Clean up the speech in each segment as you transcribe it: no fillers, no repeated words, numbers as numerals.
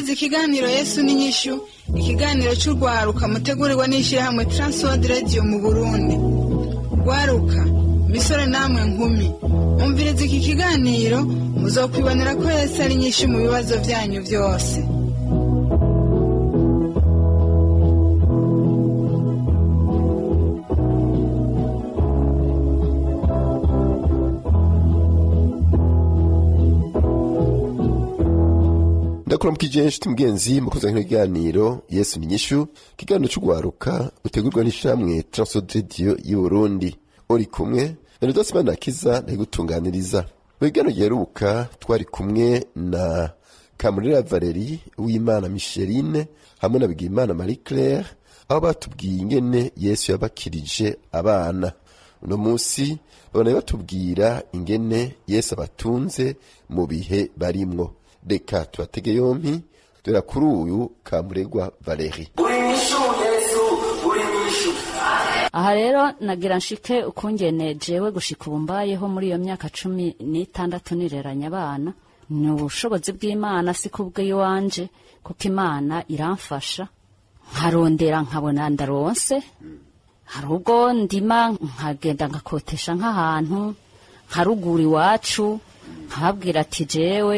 mwumviriza ikiganiro Yesu n'inyishu, ikiganiro cy'urwaruka mutegurirwa n'ishyirahamwe Transworld Radio mu Burundi. Rwaruka, misore namwe nkumi, mwumviriza iki kiganiro muzokwibonera ko Yesu ari nyinshi mu bibazo byanyu byose. Ndakora mukije mugenzi mukoze nk'ikiganiro Yesu n'inyishu, ikiganiro cy'urwaruka utegurwa n'ishyirahamwe Transworld Radio y'u Burundi. Uri kumwe na Dosibana Kiza ndigutunganiriza. Wigano yeruka twari kumwe na Kamurira Valerie, Uwimana Micheline hamwe na Bigimana Marie Claire, aho batubwiye ingene Yesu yabakirije abana. Uno munsi babona batubwira ingene Yesu abatunze mu bihe barimwo. Deka tubatege yompi dore kuri uyu Kamuregwa Valerie. Aha rero nagira nshike ukungene jewe gushika ubumbayeho muri iyo myaka 16 nireranya abana. Ni ubushobozi bw'Imana si kubw'iwanje, kuko Imana iramfasha nkarondera nkabona ndaronse. Hari ubwo ndima nkagenda ngakotesha nk'ahantu nkarugura iwacu nkababwira ati jewe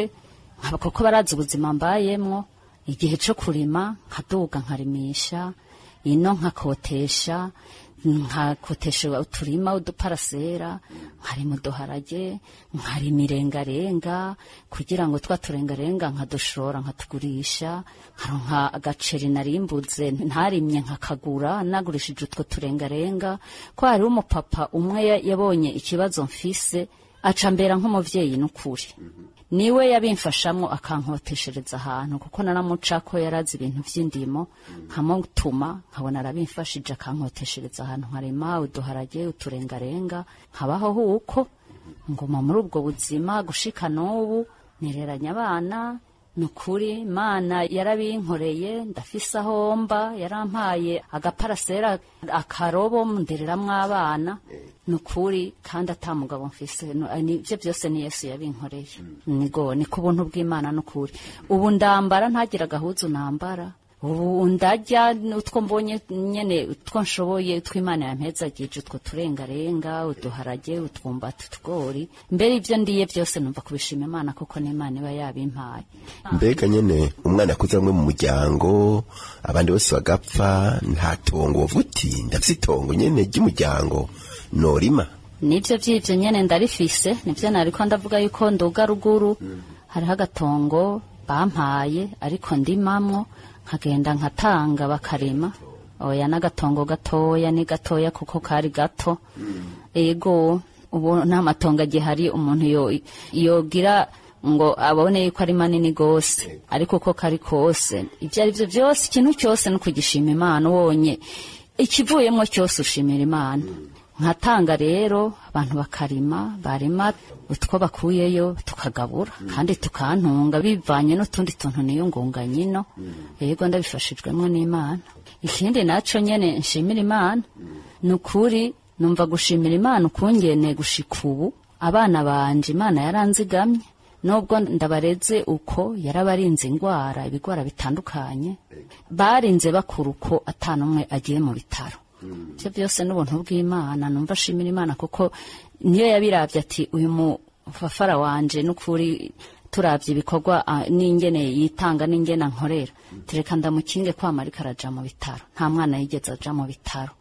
kuko barazi ubuzima mbayemwo, igihe cyo kurima nkaduga nkarimisha ino nkakotesha uturima uduparasera, nkarima uduharage, nkarima irengarenga kugira ngo twaturengarenga nkadushora nkatugurisha, nkaronka agaceri narimbuze ntarimye nkakagura nagurishije utwo turengarenga. Ko hari umupapa umwe yabonye ikibazo mfise aca mbera nk'umuvyeyi n'ukuri, niwe yabimfashamwo akankoteshereza ahantu, kuko naramuca ko yarazi ibintu vy'indimo nkamutuma nkabona arabimfashije akankoteshereza ahantu nkarema uduharage uturengarenga nkabaho huko ngoma muri ubwo buzima gushika n'ubu nireranya abana. Nukuri Imana yarabinkoreye, ndafise aho mba, yarampaye agaparasera akarobo ndereramwo abana. Nukuri kandi atamugabo mfise, ivyo byose ni Yesu yabinkoreye. Nigo ni kubuntu bw'Imana nukuri. Ubu ndambara ntagira gahuzu nambara, ubu ndarya utwo mbonye nyene utwo nshoboye tw'Imana yampezagije, utwo turengarenga uduharage utwumbati utugori. Mbere ivyo ndiye byose numva kubishima Imana, kuko n'Imana iba yabimpaye. Mbega nyene umwana akuze amwe mu muryango abandi bose bagapfa, nta tongo vuti ndafise itongo nyene ry'umuryango norima. Nivyo vy'ivyo nyene ndarifise, nivyo nariko ndavuga yuko nduga ruguru hariho agatongo bampaye ariko ndimamwo nkagenda nkatanga bakarima. Oya n'agatongo gatoya ni gatoya kuko kari gato. Ego ubu nta matongo agihari umuntu yogira ngo abone yuko ari manini gose, ariko ko kari kose ivyo ari vyo byose ikintu cyose no kugishima Imana. Wonye ikivuyemwo cyose ushimira Imana. Nkatanga rero abantu bakarima, barima utwo bakuyeyo tukagabura kandi tukantunga bivanye n'utundi tuntu niyo ngunganye no. Yego ndabifashijwemo n'Imana. Ikindi naco nyene nshimira Imana nukuri, numva gushimira Imana ukungene gushika ubu abana banje Imana yaranzigamye, nubwo ndabareze uko yarabarinze ingwara ibigwara bitandukanye, barinze bakuruko atanumwe agiye mu bitaro. Ivyo byose n'ubuntu bw'Imana, numva shimira Imana kuko niyo yabiravye ati uyu mufafara wanje n'ukuri turavye ibikorwa n'ingene yitanga n'ingene nkorera, tereka ndamukinge kwa Marika araja mu bitaro, nta mwana yigeze aja mu bitaro.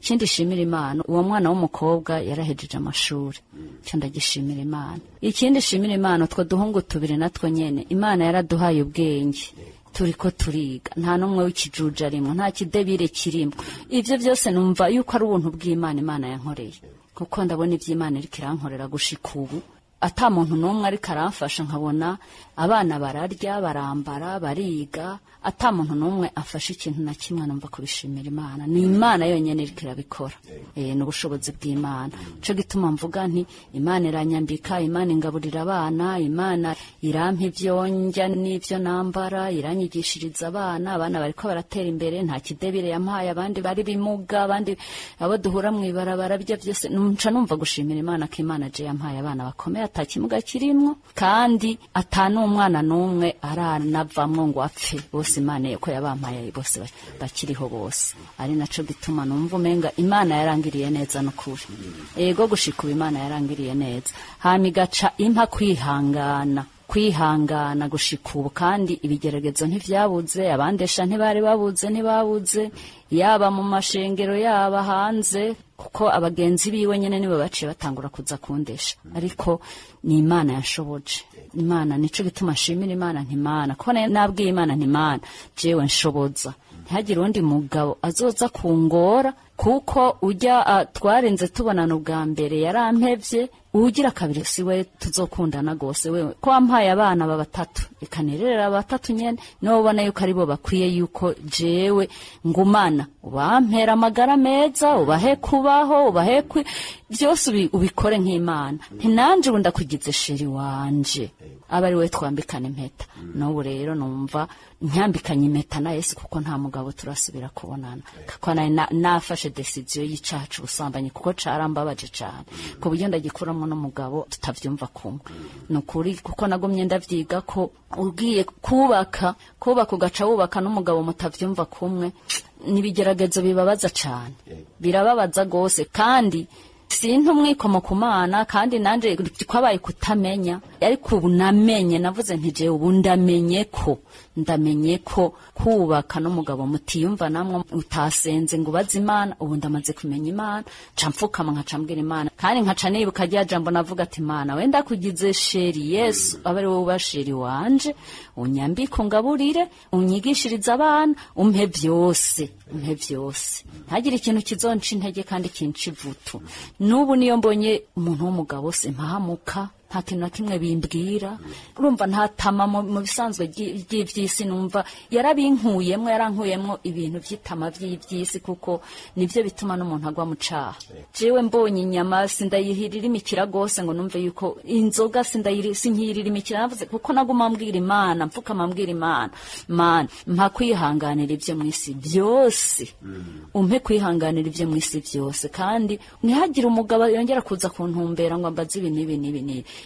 Ikindi shimira Imana, uwo mwana w'umukobwa yarahejeje amashuri, cyo ndagishimira Imana. Ikindi shimira Imana, utwo duhungu tubiri natwo nyene Imana yaraduhaye ubwenge, turiko turiga, nta numwe w'ikijuja arimo, nta kidebire kirimo. Ivyo byose numva yuko ari ubuntu bw'Imana Imana yankoreye, kuko ndabona ivy'Imana iriko irankorera gushika ubu ata muntu n'umwe ariko aramfasha, nkabona abana bararya barambara bariga, ata muntu n'umwe afashe ikintu na kimwe. Numva kubishimira Imana, ni Imana yonyene iriko irabikora. N'ubushobozi bw'Imana. Ico gituma mvuga nti Imana iranyambika, Imana ingaburira abana, Imana irampa ivyo ndya n'ivyo nambara, iranyigishiriza abana bariko baratera imbere, nta kidebire yampaye, abandi bari bimuga, abandi abo duhura mw'ibarabara, byo byose nca numva gushimira Imana ko Imana je yampaye abana bakomeye atakimuga kirimwo kandi atanumwana numwe aranavamwo ngo apfe bose Imana yeko yabampaye bose bakiriho bose ari naco gituma numva umenga Imana yarangiriye neza no kuri ego gushika Imana yarangiriye neza hama igaca impa kwihangana gushika ubu kandi ibigeragezo ntivyabuze abandesha ntibabuze yaba mu mashengero yaba hanze kuko abagenzi biwe nyene nibo baciye batangura kuza kundesha ariko ni Imana yashoboje Imana nico gituma nshimira Imana ntimana kuko nabwiye Imana ntimana jewe nshoboza ntihagire undi mugabo azoza kungora kuko ujya twarenze tubonana ubwa mbere yarampevye ugira kabiri siwe tuzokundana gose wewe ko ampaye abana batatu ikanirera batatu nyene nobona yuko aribo bakwiye yuko jewe ngumana ubampera amagara meza ubahe kubaho ubahe byose ubikore nk'Imana ntinanje ubu ndakugize sheri wanje abari we twambikana impeta n'ubu rero numva nkyambikanye impeta na Yesu kuko nta mugabo turasubira kubonana kuko nafashe decision y'icacu ubusambanyi kuko carambabaje cyane ku buryo ndagikuramo n'umugabo tutavyumva kumwe nukuri kuko nagomye ndavyiga ko ugiye kubaka ugaca wubaka n'umugabo mutavyumva kumwe nibigeragezo bibabaza cyane birababaza gose kandi sintu mwikomo kumana kandi nanje kwabaye kutamenya ariko ubu namenye navuze ntije ubu ndamenye ko kubaka n'umugabo mutiyumva namwe utasenze ngo baze Imana ubu ndamaze kumenya Imana camfukama nkacambwira Imana kandi nkaca nibuka rya jambo navuga ati Imana wenda kugize sheri Yesu abari wowe basheri wanje unyambike ungaburire unyigishiriza abana umpe byose ntagire ikintu kizonca intege kandi kinci ivutu n'ubu niyo mbonye umuntu w'umugabo se mpahamuka nta kintu na kimwe bimbwira urumva ntatama mu bisanzwe by'ivyisi numva yarankuyemwo ibintu vy'itama vy'ivyisi kuko nivyo bituma n'umuntu agwa mu caha jewe mbonye inyama sindayihirira imikira gose ngo numve yuko inzoga sinkirira imikira navuze kuko naguma mbwira Imana mfukama mbwira Imana mpa kwihanganira ivyo mwisi byose umpe kwihanganira ivyo mwisi byose kandi ntihagire umugabo yongera kuza kuntumbera ngo ambaze ibi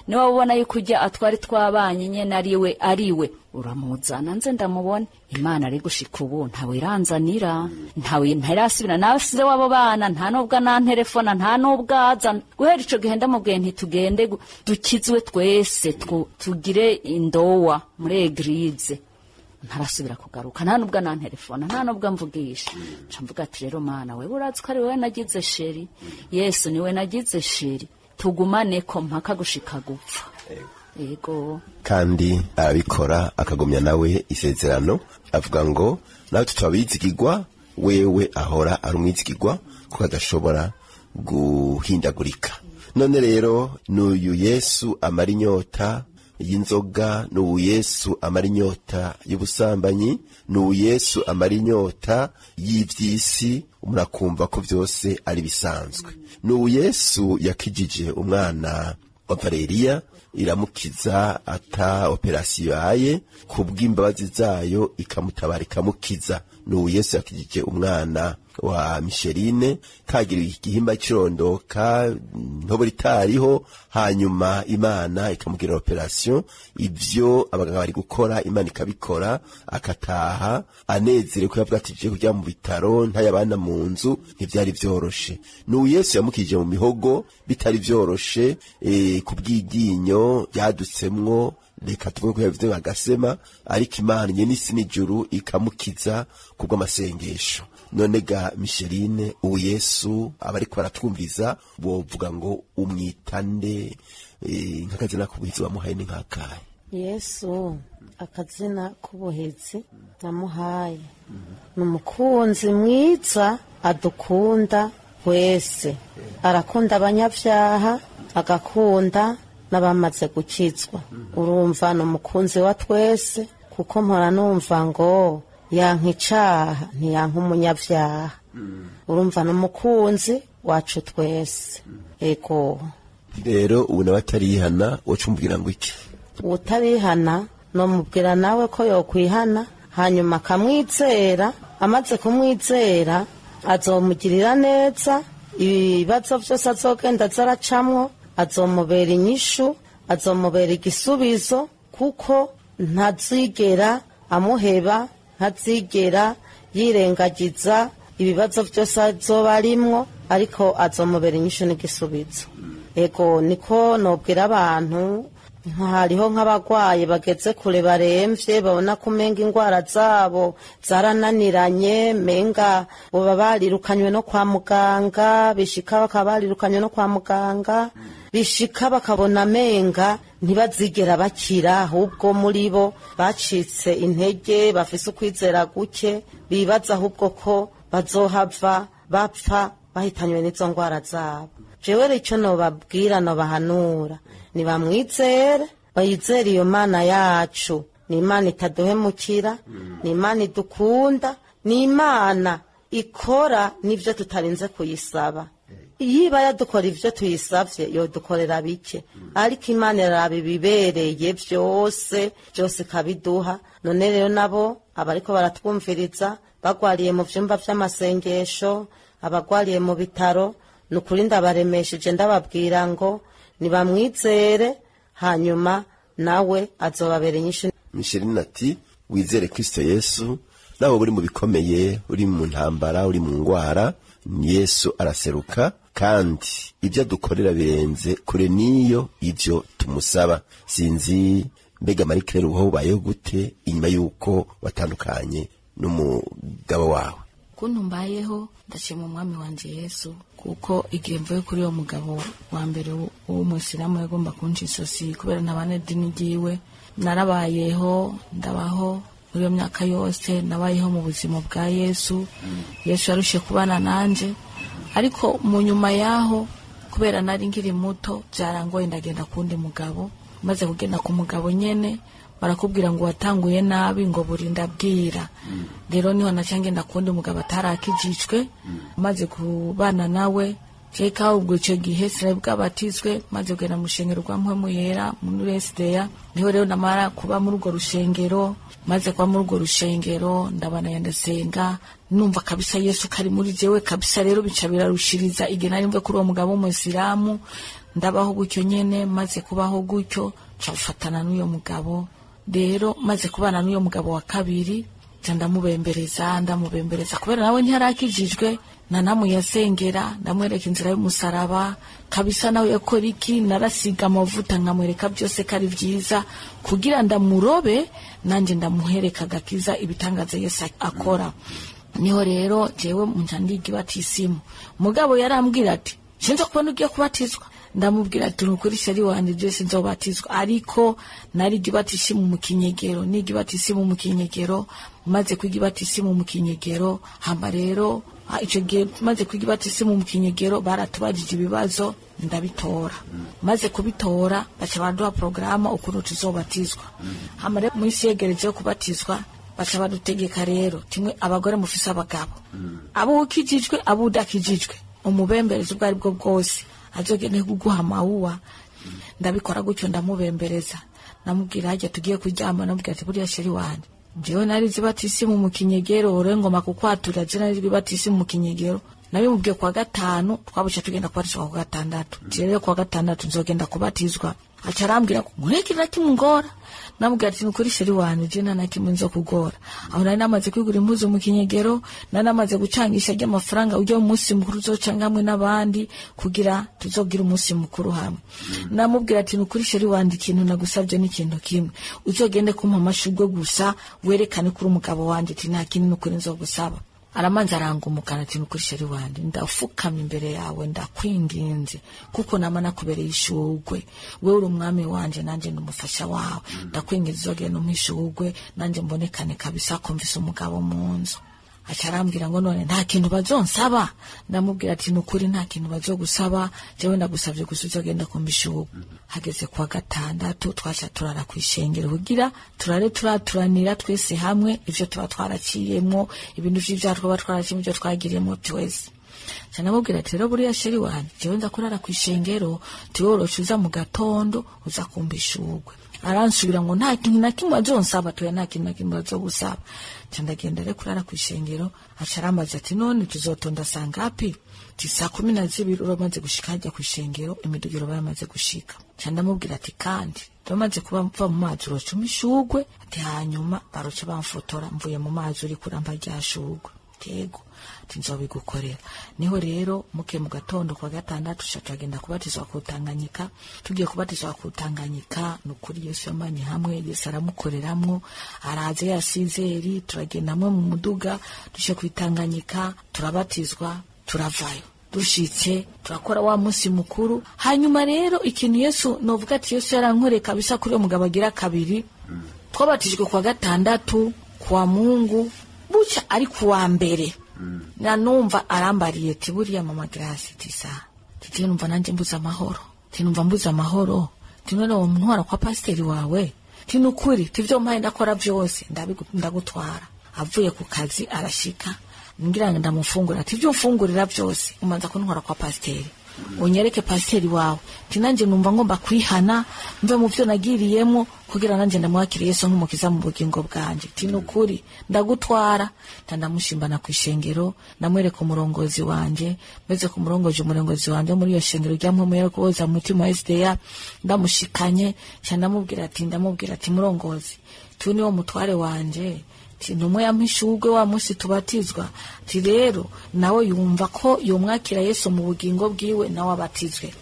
niba ubona yuko ujya atwari twabanye nyene ariwe uramuzana nze ndamubona Imana ari gushika ubu ntawe iranzanira ntawe ntarasubira nasize wabo bana nta nubwo nantelefona nta nubwaza guhera ico gihe ndamubwiye ntitugende dukizwe twese tugire indowa muri eglise ntarasubira kugaruka nta nubwo nantelefona nta nubwo mvugisha mvuga ati rero Mana wewe urazi ko ari wewe nagize sheri Yesu niwe nagize sheri tugumane ko mpaka gushika gupfa ego kandi arabikora akagumya nawe isezerano avuga ngo nawe tutwabizigirwa wewe ahora ari umwizigirwa kuko adashobora guhindagurika none rero n'uyu Yesu amara inyota y'inzoga n'ubu Yesu amara inyota y'ubusambanyi n'ubu Yesu amara inyota y'ivyisi murakumva ko byose ari bisanzwe n'ubu Yesu yakijije umwana wa Valeriya iramukiza ata operasiyo yaye kubw'imbabazi zayo ikamutabara ikamukiza n'ubu Yesu yakijije umwana wa Micheline kagira igihimba cirondoka ntobori tariho hanyuma Imana ikamugira operation ivyo abaganga bari gukora Imana ikabikora akataha anezere ko yavuga ati je kujya mu bitaro ntayabana mu nzu ntivyari vyoroshe n'ubu Yesu yamukije mu mihogo bitari vyoroshe kubw'iginyo byadutsemwo reka tuvuge ko yavuze agasema ariko Imana nyene isi n'ijuru ikamukiza kubw'amasengesho none ga Micheline ubu Yesu abariko baratwumviza bovuga ngo umwitande nk'akazina k'ubuhizi wamuhaye ni nk'akahe Yesu akazina k'ubuhizi namuhaye n'umukunzi mwiza adukunda wese arakunda abanyavyaha agakunda n'abamaze gukizwa urumva n'umukunzi wa twese kuko mpora numva ngo yanka icaha ntiyanka umunyavyaha urumva n'umukunzi wacu twese ego rero ubu nawe atarihana wacumubwira ngo iki utarihana nomubwira nawe ko yokwihana hanyuma akamwizera amaze kumwizera azomugirira neza ibibazo vyose azogenda zaracamwo azomubera inyishu azomubera igisubizo, kuko ntazigera amuheba, ntazigera yirengagiza ibibazo byose azoba arimwo, ariko azomubera inyishu n'igisubizo. Ego niko nobwira abantu, hariho nk'abagwayi bageze kure baremvye, babona ko umenga ingwara zabo zarananiranye, menga boba barirukanywe no kwa muganga, bishika bakaba barirukanywe no kwa muganga, bishika bakabona menga ntibazigera bakira, ahubwo muri bo bacitse intege, bafise ukwizera guke, bibaza ahubwo ko bazohava bapfa bahitanywe n'izo ngwara zabo. Jewe ico nobabwira, nobahanura, nibamwizere, bayizere iyo Mana yacu. Ni Imana itaduhemukira, ni Imana idukunda, ni Imana ikora n'ivyo tutarinze kuyisaba. Yiba yadukora ivyo tuyisavye, yodukorera bike, ariko Imana iraraba ibibereye vyose ikabiduha. None rero nabo abariko baratwumviriza, bagwariye mu vyumba vy'amasengesho, abagwariye mu bitaro, nukuri ndabaremesheje ndababwira ngo nibamwizere, hanyuma nawe azobabera inyishu. Micheline ati wizere Kristo Yesu, nawe uri mu bikomeye, uri mu ntambara, uri mu ngwara, Yesu araseruka, kandi ibyo dukorera birenze kure niyo ivyo tumusaba. Sinzi mbega Marie Claire uho ubayeho gute inyuma yuko watandukanye n'umugabo wawe? Kuntu mbayeho ndashima umwami wanje Yesu, kuko igihe mvuye kuri uwo mugabo wa mbere w'umusiramu yagomba kunca isosi kubera ntabane dini ryiwe, narabayeho ndabaho muri iyo myaka yose, nabayeho mu buzima bwa Yesu. Yesu yarushe kubana nanje, ariko mu nyuma yaho kubera nari ngiri muto byarangoye ndagenda kundi mugabo. Maze kugenda ku mugabo nyene barakubwira ngo watanguye nabi, ngo burinda bwira. Rero niho nacangenda kundi mugabo atarakijicwe. Maze kubana nawe Cheka ubwo ico gihe sirabwa batizwe, maze kugenda mu shengero rwa Mpwemu Yera muri Westeya. Niho rero namara kuba muri urwo rushengero, maze kwa muri urwo rushengero ndabana yandasenga, numva kabisa Yesu kari muri jewe kabisa. Rero bica birarushiriza igihe nari mve kuri uwo mugabo w'umusiramu, ndabaho gutyo nyene. Maze kubaho gutyo cafatana n'uyo mugabo. Rero maze kubana n'uyo mugabo wa kabiri, ndamubembereza kubera nawe ntiyarakijijwe, na namwe yasengera, ndamwereka inzira y'umusaraba kabisa. nawe yakora iki? Narasiga amavuta nkamwereka byose kari byiza, kugira ndamurobe nanje ndamuhereka gakiza ibitangaza Yesu akora. Niho rero jewe munjandiga batisimu, mugabo yarambwira ati sinzo kubona ugiye kubatizwa. Ndamubwira ati nukuri sheri wanje Yesu nzobatizwa, ariko nari gibatisimu mu kinyegero, ni gibatisimu mu kinyegero. Maze kwigibatisimu mu kinyegero, hamba rero ico gihe maze kwigibatisimu mu kinyegero baratubajije ibibazo ndabitora. Maze kubitora baca baduha programa ukuntu tuzobatizwa. Hamba rero muri yegereje kubatizwa baca badutegeka rero timwe abagore mufise abagabo, abo ukijijwe abo udakijijwe, umubembereza ubwo ari bwo bwose azogene kuguha mawuwa. Ndabikora gutyo ndamubembereza, namubwira hajya tugiye kuryama, namubwira ati buriya sheri wanje jewe nari zibatisimu mu kinyegero, urengoma kukwatura je nari zibatisimu mu kinyegero. Nabimubwiye kwa gatanu, twabuca tugenda kubatizwa kwa gatandatu. Rero kwa gatandatu nzogenda kubatizwa. Acarambwira ko murekera kimungora. Namubwira ati nukuri sheri wanje je nana kimwe nzo kugora. Aho nari namaze kwigura impuzu mu kinyegero, namaze gucangisha ry'amafaranga ujye mu munsi mukuru uzocangamwe n'abandi kugira tuzogira umunsi mukuru hamwe. Namubwira ati nukuri sheri wanje ikintu nagusabye ni ikintu kimwe, uzogende kumpa amashurwe gusa werekane kuri umugabo wanje ati nta kintu nukuri nzogusaba. Aramanza arangumukana ati nukuri sheri wanje ndafukama imbere yawe ndakwinginze, kuko namana kubereye ishugwe, wewe uri umwami wanje nanje ndumufasha wawe, ndakwinginze uzogenda umishugwe nanje mbonekane kabisa ko mvise umugabo mu nzu. Acarambwira ngo none nta kintu bazonsaba. Ndamubwira ati nukuri nta kintu bazogusaba, jewe ndagusavye gusa uzogenda kumbishugwe. Hageze kwa gatandatu twaca turara kwishengero kugira turare turaturanira twese hamwe ivyo tuba twaraciyemo, ibintu vy'ivyo twaraciyemo byo twagiriyemo twese. Canamubwira ati rero buriya sheri wanje jewe nza kurara kwishengero, tiworosha uza mu gatondo uza kumbishugwe. Aransubira ngo nta kintu na kimwe azonsaba, tuya nta kintu na kimwe azogusaba. Ndagenda rero kurara kwishengero, acaramaze ati none tuzotonda sangapi? ati 12:00 uramaze gushika hajya ku ishengero, imidugiro bayamaze gushika. Ndamubwira ati kandi bamaze kuba mva mu mazi urocuma ishugwe, ati hanyuma baroca bamfotora mvuye mu mazi uri kuramba rya shugwe. Tego tinzobigukorera. Niho rero muke mu gatondo kwa gatandatu shakagenda kubatizwa ku Tanganyika. Tugiye kubatizwa ku Tanganyika, nukuri Yesu yamanye hamwe, Yesu aramukoreramwo, araze yasizeri, turagenda mu muduga dushe ku Tanganyika, turabatizwa, turavayo. Dushitse turakora wa munsi mukuru. Hanyuma rero ikintu Yesu novuga ati Yesu yarankoreye kabisa kuri umugabo agira kabiri. Twabatijwe kwa gatandatu kwa Mungu buca ari kuwa mbere. Na numva arambariye ati buriya mama Grace tisa. Titi numva nanje mbuza amahoro. Tinumva mbuza amahoro. Tinone wo ntwara kwa pasiteri wawe. Tinukuri tivyo mpaye ndakora byose ndagutwara. Avuye ku kazi arashika. Ngira ngo ndamufungura ati byo mfungurira byose umanza kuntwara kwa pasiteri. Unyereke pasiteri wawe. Tinanje numva ngomba kwihana mve mu byo nagiriyemo kugira nanje ndamwakire Yesu nk'umukiza mu bugingo bwanje. Tinukuri ndagutwara ndamushimbana ku ishengero, namwereka umurongozi wanje, meze ku umurongozi wanje muri iyo shengero ryamwe muyera kuboza mutima SDA, ndamushikanye ndamubwira ati murongozi tuni wo mutware wanje, tinumwe yampishugwe wa munsi tubatizwa, ti rero nawe yumva ko yomwakira Yesu mu bugingo bwiwe nawe abatizwe.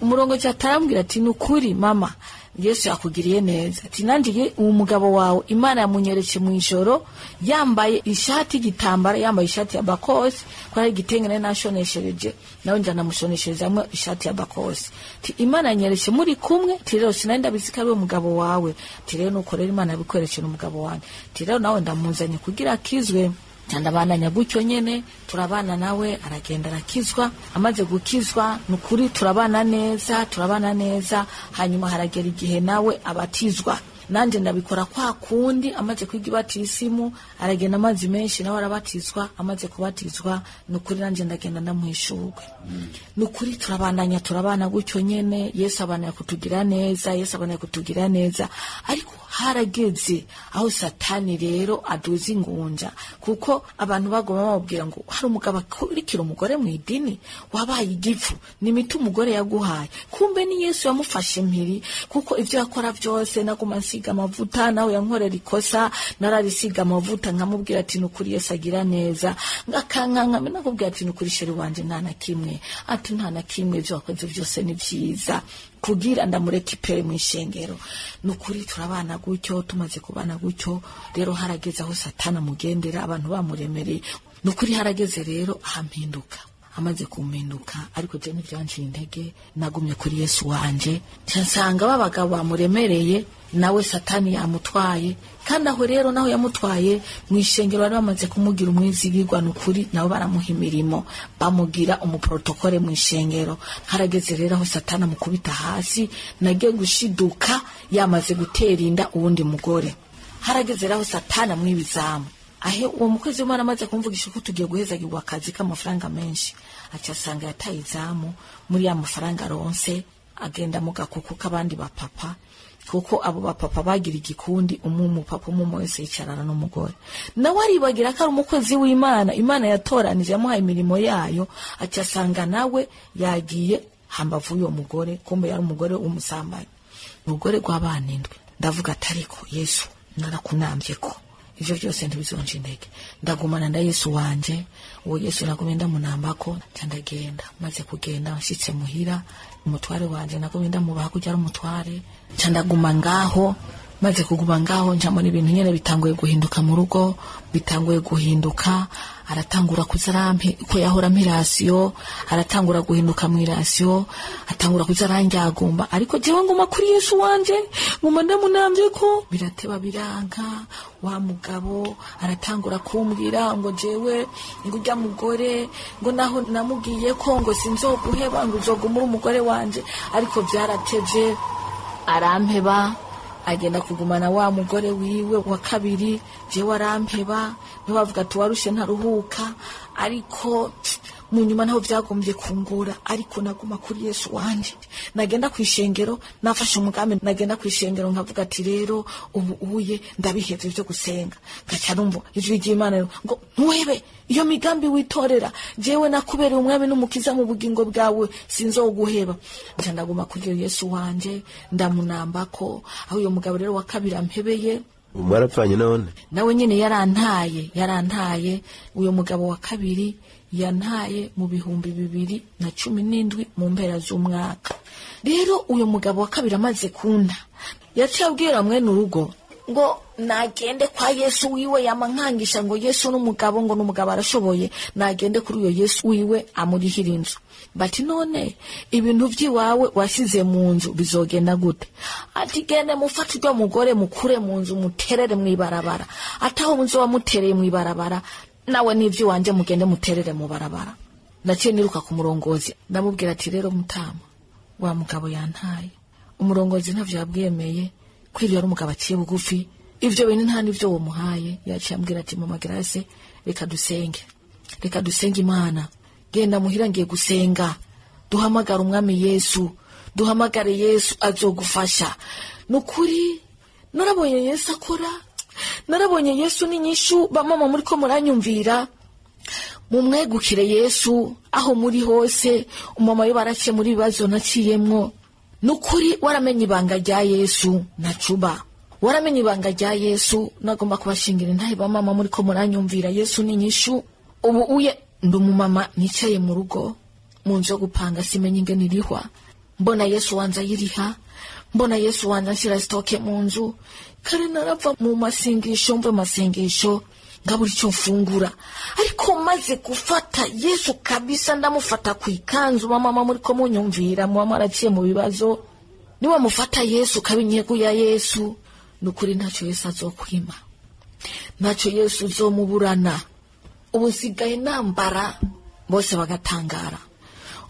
Umurongozi atarambwira ati nukuri mama Yesu yakugiriye neza. Ati nandiye umugabo wawe Imana yamunyereke mu ijoro yambaye ishati gitambara, yambaye ishati ya bakosi, kwa ari gitengene nashoneshereje nawe njana mushonesherezamwe ishati ya bakosi. Ti Imana yanyereke muri kumwe, ti rero sinanda bizika ari umugabo wawe. Ti rero nukorera Imana bikwerekera umugabo wanjye. Ti rero nawe ndamuzanye kugira akizwe. Ndabandanya gutyo nyene turabana nawe aragenda arakizwa. Amaze gukizwa nukuri turabana neza. Hanyuma haragera igihe nawe abatizwa. Nanje ndabikora kwa kundi. Amaze kwiga ibatisimu aragenda amazi menshi nawe arabatizwa. Amaze kubatizwa nukuri nanje ndagenda ndamuhishurwe. Nukuri turabana gutyo nyene. Yesu abana kutugira neza. Ariko harageze aho Satani rero aduza ingunja, kuko abantu bagoma babwira ngo hari umugabo akurikira umugore mu idini wabaye igifu n'imitu umugore yaguhaye. Kumbe ni Yesu yamufashe impiri, kuko ivyo yakora byose naguma nsiga amavuta, nawe yankorera ikosa nararisiga amavuta nkamubwira ati nukuri Yesu agira neza, ngakankanga nakubwira ati nukuri sheri wanje nta na kimwe, ati nta na kimwe byo wakoze byose ni byiza kugira ndamureka ipere mu ishengero. Nukuri turabana gutyo, tumaze kubana gutyo rero harageze aho Satana mugendera, abantu bamuremereye. Nukuri harageze rero ahampinduka. Amaze kumpinduka ariko je nivyanciye intege, nagumye kuri Yesu wanje. Nsanga babagabo bamuremereye nawe Satani yamutwaye, kandi aho rero naho yamutwaye mu ishengero bari bamaze kumugira umwizigirwa. Nukuri nabo baramuha imirimo, bamugira umuprotokole mu ishengero. Harageze rero aho Satana mukubita hasi, nagiye gushiduka yamaze gutera inda uwundi mugore. Harageze rero aho Satana mwibizamu. Ahe uwo mukozi w'Imana amaze kumvugisha ko tugiye guhezagirwa akazi k'amafaranga menshi, acasanga yataye izamu muri ya mafaranga aronse, agenda mu gakuku k'abandi bapapa, kuko abo bapapa bagira igikundi, umupapa umwe wese yicarana n'umugore. Nawe aribagira ko ari umukozi w'Imana, Imana yatoranije yamuhaye imirimo yayo, acasanga nawe yagiye hambavu y'uwo mugore, kumbe yari umugore w'umusambanyi, umugore gw'abana 7. Ndavuga atariko Yesu narakunambye ko ivyo byose ntibizonje intege, ndagumana nda Yesu wanje. Uwo Yesu nagumye ndamunambako, ndagenda. Maze kugenda nshitse muhira, umutware wanje nagumye ndamubaha kujya ari umutware, ndaguma ngaho. Maze kuguma ngaho njamo n'ibintu nyene bitanguye guhinduka mu rugo, aratangura kuzarampe ko yahora mirasiyo, aratangura guhinduka mwirasiyo, atangura kuzarangyagumba. Ariko jewe nguma kuri Yesu wanje, nguma ndamunambye ko birateba biranga. Wa mugabo aratangura kumbwira ngo jewe ngujya mugore ngo naho namugiye ko ngo sinzoguheba ngo uzogumura umugore wanje, ariko byarateje arampeba. Agenda kugumana wa mugore wiwe wa kabiri, jewe arampeba. Nibavuga tuwarushe ntaruhuka, ariko mu nyuma naho byagombye kungora, ariko naguma kuri Yesu wanje. Nagenda kwishengero, nafashe umugambi, nagenda kwishengero nkavuga ati rero ubu uye ndabihevye byo gusenga. Gaca numva ijwi ry'Imana ngo ntuhebe iyo migambi witorera, jewe nakubereye umwami n'umukiza mu bugingo bwawe, sinzoguheba. Nca ndaguma kuri Yesu wanje, ndamunambako. Aho uyo mugabo rero wa kabiri ampebeye, mwarapfanye none nawe nyene yarantaye. Uyo mugabo wa kabiri yantaye mu 2017 mu mpera z'umwaka. Rero uyo mugabo wa kabiri amaze kunta, yaciye abwira mwene urugo ngo nagende kwa Yesu wiwe, yamankangisha ngo Yesu n'umugabo, ngo n'umugabo arashoboye, nagende kuri uyo Yesu wiwe amurihira inzu. Bati none ibintu by'iwawe wasize mu nzu bizogenda gute? Ati gende mufate uryo mugore mukure mu nzu muterere mwibarabara, ataho muzo wamutereye mwibarabara, nawe n'ivyo wanje mugende muterere mu barabara. Naciye niruka ku murongozi, ndamubwira ati rero mutama, wa mugabo yantaye. Umurongozi ntavyo yabwemeye, kwiriye ari umugabo aciye bugufi, ivyo bintu nta nivyo wo muhaye. Yaciye ambwira ati mama Grace, reka dusenge Imana, genda muhira ngiye gusenga, duhamagara umwami Yesu, duhamagare Yesu azogufasha. Nukuri narabonye Yesu akora, narabonye Yesu n'inyishu. Bamama muri ko muranyumvira, mumwegukire Yesu aho muri hose. Umama yo baraciye muri bibazo naciyemwo. Nukuri waramenye ibanga rya Yesu nacuba, waramenye ibanga rya Yesu. Nagomba kubashingira intahe bamama muri ko muranyumvira, Yesu n'inyishu. Ubu uye ndumumama nicaye mu rugo mu nzu yo gupanga, simenye ingene irihwa, mbona Yesu wanza yiriha, mbona Yesu wanza nshira stoke mu nzu. Kare narava mu masengesho, mve masengesho ngaburi cyo mfungura, ariko maze gufata Yesu kabisa, ndamufata kwikanzu. Mama muri ko munyumvira, mama araciye mu bibazo, niwe mufata Yesu kabinyego ya Yesu. Nukuri ntacyo Yesu azokwima, ntacyo Yesu uzomuburana. Ubu sigaye nambara bose bagatangara.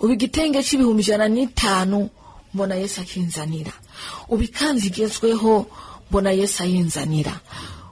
Ubu igitenge c'ibihumbi 105 mbona Yesu akinzanira, ubu ikanzu igezweho mbona Yesu ayinzanira,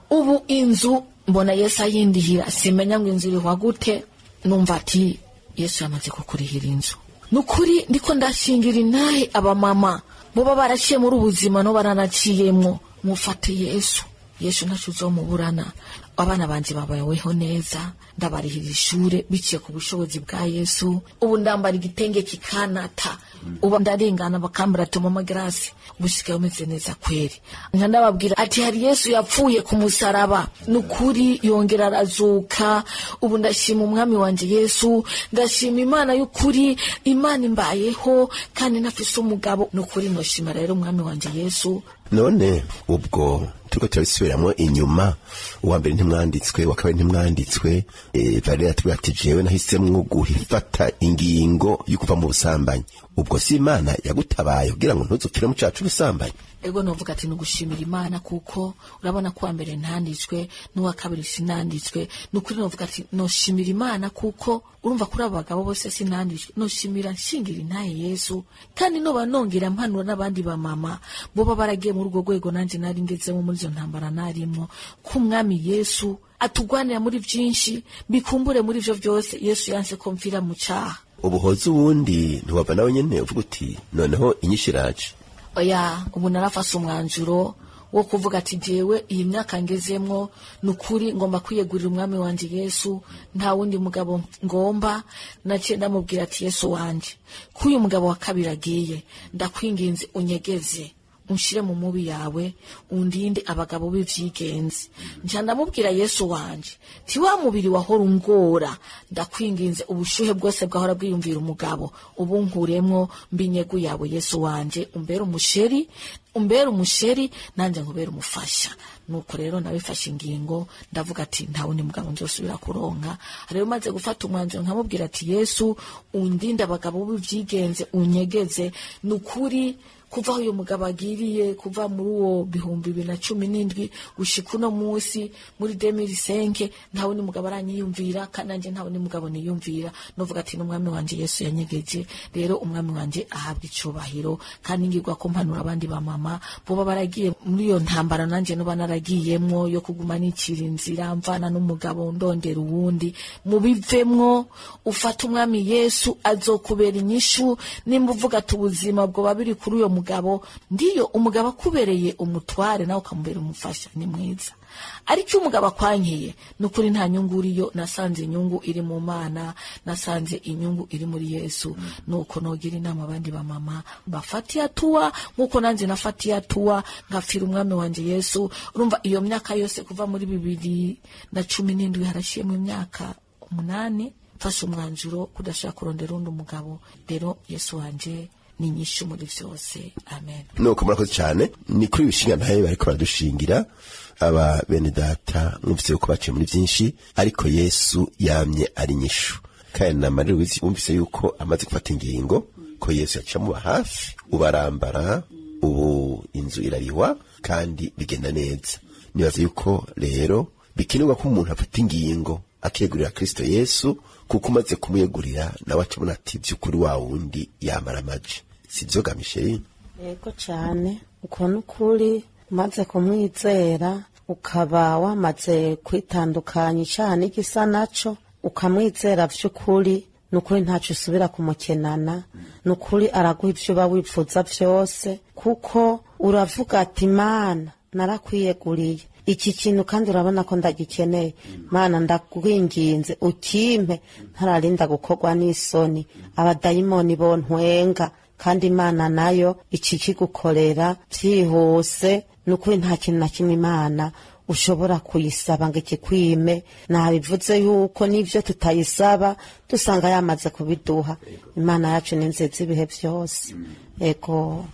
ubu inzu mbona Yesu ayindihira. Simenya ngo inzu irihwa gute, numva ati Yesu yamaze kukurihira inzu. Nukuri ndiko ndashingira intahe abamama boba baraciye muri ubuzima no baranaciyemwo, mufate Yesu. Yesu ntacyo uzomuburana. Abana banje babayeho neza, ndabarihira ishure biciye ku bushobozi bwa Yesu. Ubu ndambara igitenge kikanata, ubu ndarengana bakambara ati mama Grace ubusigaye umeze neza kweri. Nka ndababwira ati hari Yesu yapfuye ku musaraba, nukuri yongera arazuka. Ubu ndashima umwami wanje Yesu, ndashima Imana y'ukuri, Imana imbayeho kandi nafise umugabo. Nukuri noshima rero umwami wanje Yesu. none ubwo turiko turabisubiramwo inyuma, uwa mbere ntimwanditswe, wa kabiri ntimwanditswe. Valera ati jewe nahisemwo guhifata ingingo y'ukuva mu busambanyi. Ubwo si Imana yagutabaye kugira ngo ntuzupfire mu cacu ubusambanyi? Ego novuga ati nugushimira Imana, kuko urabona ko mbere ntanditswe n'uwa kabiri sinanditswe. Nukuri novuga ati noshimira Imana, kuko urumva kuri abagabo bose sinanditswe. Noshimira nshingira intaye Yesu, kandi no banongera mpanura n'abandi ba mama boba baragiye mu rugo rwego nanje nari ngezemo muri zo ntambara narimo, ku mwami Yesu atugwanira muri byinshi, bikumbure muri ivyo byose Yesu yanse ko mfira mu cyaha. Ubuhozi wundi ntiwava nawe nyene uvuga uti noneho inyishiraje? Oya, ubu narafase umwanzuro wo kuvuga ati jewe iyi myaka ngezemwo, nukuri ngomba kwiyegurira umwami wanje Yesu, nta wundi mugabo ngomba. Naciye ndamubwira ati Yesu wanje, kuyu mugabo wa kabiri agiye, ndakwinginze unyegeze, unshire mu mubi yawe, undinde abagabo b'ivyigenzi. Nca ndamubwira Yesu wanje ti wa mubiri wahora ungora, ndakwinginze ubushuhe bwose bwahora bwiyumvira umugabo ubu nkuremwo, mbinyegu yawe Yesu wanje, umbere umusheri nanje nkubera umufasha. Nuko rero nabifashe ingingo, ndavuga ati nta wundi mugabo nzosubira kuronka. Rero maze gufata umwanzuro nkamubwira ati Yesu undinde abagabo b'ivyigenze, unyegeze. Nukuri kuva uyu mugabo agiriye, kuva muri uwo 2017 gushika uno munsi muri 2005, nta wundi mugabo aranyiyumvira, kandi nanje nta wundi mugabo niyumvira. Novuga ati n'umwami wanje Yesu yanyegeje. Rero umwami wanje ahabwa icubahiro, kandi ngirwa ko mpanura abandi ba mama bamama boba baragiye muri iyo ntambara nanje no banaragiyemwo yo kuguma nicira inzira mvana n'umugabo ndondera uwundi mubivemwo ufata umwami Yesu azokubera inyishu nimba uvuga tubuzima bwo babiri kuri uyo mugabo ndiyo umugabo akubereye umutware nawe ukamubera umufasha ni mwiza ariko umugabo akwankeye nukuri nta nyungu uriyo nasanze inyungu iri mu Mana nasanze inyungu iri muri Yesu nuko nogira inama abandi ba mama bafatiye atuwa nkuko nanje nafatiye atuwa ngafira umwami wanje Yesu urumva iyo myaka yose kuva muri 2017 harashiyemo imyaka 8 fasha umwanjuro kudashaka kurondera undi umugabo rero Yesu wanje ni nyishu muri vyose amen. Nuko murakoze cyane ni kuri bishinga ntaye bariko baradushingira aba bene data mwumvise uko baciye muri byinshi ariko Yesu yamye ari nyishu kandi namarira wizi wumvise yuko amaze gufata ingingo ko Yesu yacamu hafi ubarambara ubu inzu irariwa kandi bigenda neza nibaza yuko rero bikinirwa ko umuntu afata ingingo akegurira Kristo Yesu kuko umaze kumuyegurira nawe acabona ati by'ukuri wa wundi yamara amaji sivyo Micheline? Yego cyane ukuntu kuri umaze kumwizera ukaba wamaze kwitandukanya cyane igisa naco ukamwizera vy'ukuri nukuri ntacu usubira kumukenana nukuri araguha ivyo bawipfuza vyose kuko uravuga ati Mana narakwiyeguriye iki kintu kandi urabona ko ndagikeneye Mana ndakwinginze ukimpe ntararinda gukorwa n'isoni abadayimoni bontwenga kandi Imana nayo iki kigukorera byihuse nukuri nta kintu na kimwe Imana ushobora kuyisaba ngo ikikwime nabivuze yuko nivyo tutayisaba dusanga yamaze kubiduha Imana yacu ni nziza ibihe byose ego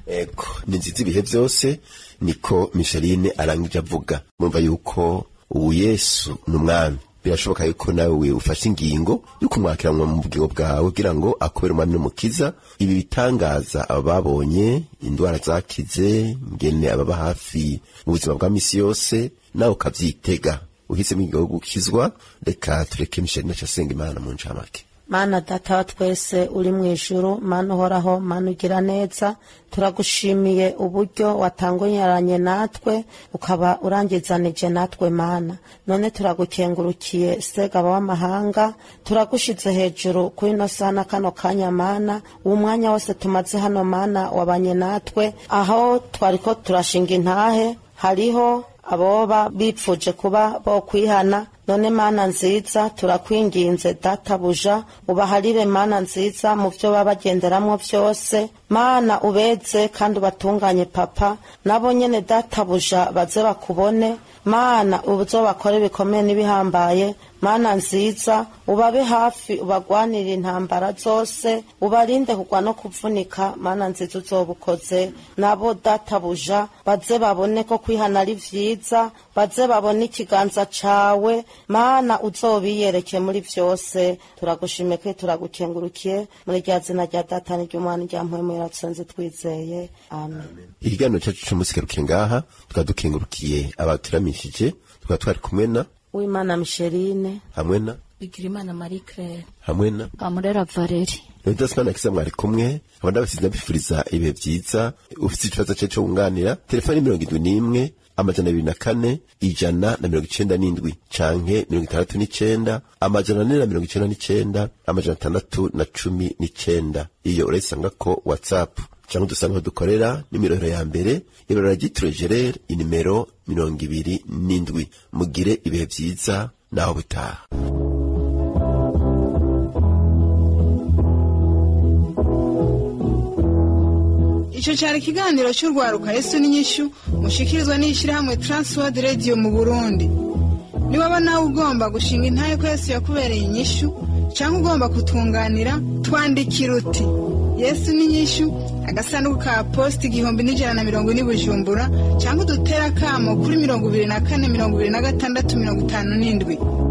ni nziza ibihe byose niko Micheline arangije avuga mumva yuko ubu Yesu n'umwami birashoboka yuko nawe ufashe ingingo yuko mwakiranwa mu bwigo bwawe kugira ngo akubere umwami n'umukiza ibi bitangaza ababonye indwara zakize ngene ababa hafi mu buzima bwa misi yose nawe ukavyitega uhise mu gihugu gukizwa reka tureke Micheline asenga Imana mu ncamake. Mana data wa twese uri mu ijuru Mana uhoraho Mana ugira neza turagushimiye uburyo watangonyaranye natwe ukaba urangizanije natwe Mana none turagukengurukiye segaba w'amahanga turagushize hejuru kuri no sana kano kanya Mana umwanya wose tumaze hano Mana wabanye natwe aho twariko turashinga intahe hariho aboba bipfuje kuba bo kwihana none Mana nziza turakwinginze data buja ubaharire Mana nziza mu byo babagenderamwo byose Mana ubeze kandi ubatunganye papa nabo nyene data buja baze bakubone Mana ubuzo bakore bikomeye nibihambaye Mana nziza ubabe hafi ubagwanira intambara zose ubarinde kugwa no kuvunika Mana nziza uzobukoze nabo data buja baze babone ko kwihana ari vyiza baze babone ikiganza cawe Mana uzobiyereke muri vyose turagushimiye ko turagukengurukiye muri rya zina rya data n'ry'umwana ry'ampwemu yaratsenze twizeye amen. Ikiganiro cyacu cy'umusigaruke ngaha tukadukengurukiye abaturamishije twari kumwe na Uwimana Micheline hamwe na Bigirimana Marie Claire hamwe na Amurera Valeri Ndasana kisa mwari kumwe abanda basize bifuriza ibihe byiza ufite ikibazo cyo kunganira telefoni 71 amajana 24 ijana na 97 canke 69 amajana 499 amajana 619 iyo uresanga ko WhatsApp cyangwa dusanga dukorera nimero ya mbere ibara ryitrejerer inimero 27 mugire ibihe byiza naho butaha. Ico cyari kiganiro cy'urwaruka Yesu n'inyishu mushikirizwa n'ishirahamwe Transworld Radio mu Burundi. Niba nawe ugomba gushinga intaye ko Yesu yakubereye inyishu cyangwa ugomba kutunganira twandikira uti Yesu n'inyishu agasanduku ka posti 1140 Bujumbura cyangwa dutera kamo kuri 24 26 57.